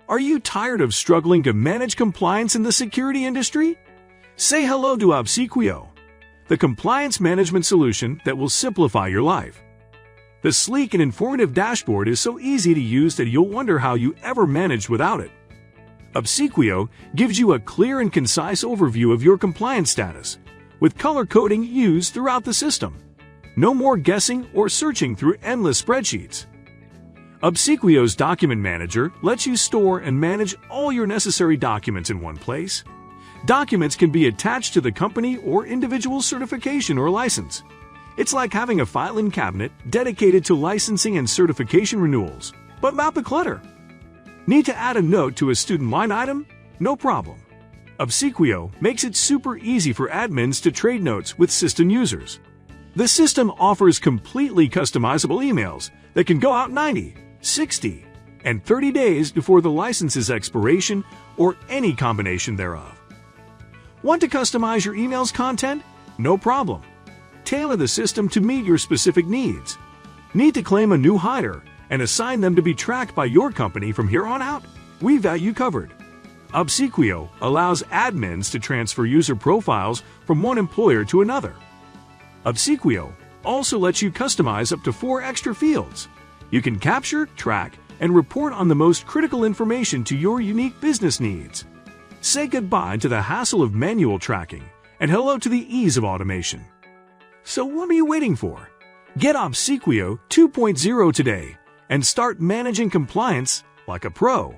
Are you tired of struggling to manage compliance in the security industry? Say hello to Obsequio, the compliance management solution that will simplify your life. The sleek and informative dashboard is so easy to use that you'll wonder how you ever managed without it. Obsequio gives you a clear and concise overview of your compliance status, with color coding used throughout the system. No more guessing or searching through endless spreadsheets. Obsequio's Document Manager lets you store and manage all your necessary documents in one place. Documents can be attached to the company or individual certification or license. It's like having a filing cabinet dedicated to licensing and certification renewals, but without the clutter. Need to add a note to a student line item? No problem. Obsequio makes it super easy for admins to trade notes with system users. The system offers completely customizable emails that can go out 90, 60, and 30 days before the license's expiration or any combination thereof. Want to customize your email's content? No problem. Tailor the system to meet your specific needs. Need to claim a new hire and assign them to be tracked by your company from here on out? We've got you covered. Obsequio allows admins to transfer user profiles from one employer to another. Obsequio also lets you customize up to 4 extra fields. You can capture, track, and report on the most critical information to your unique business needs. Say goodbye to the hassle of manual tracking and hello to the ease of automation. So what are you waiting for? Get Obsequio 2.0 today and start managing compliance like a pro.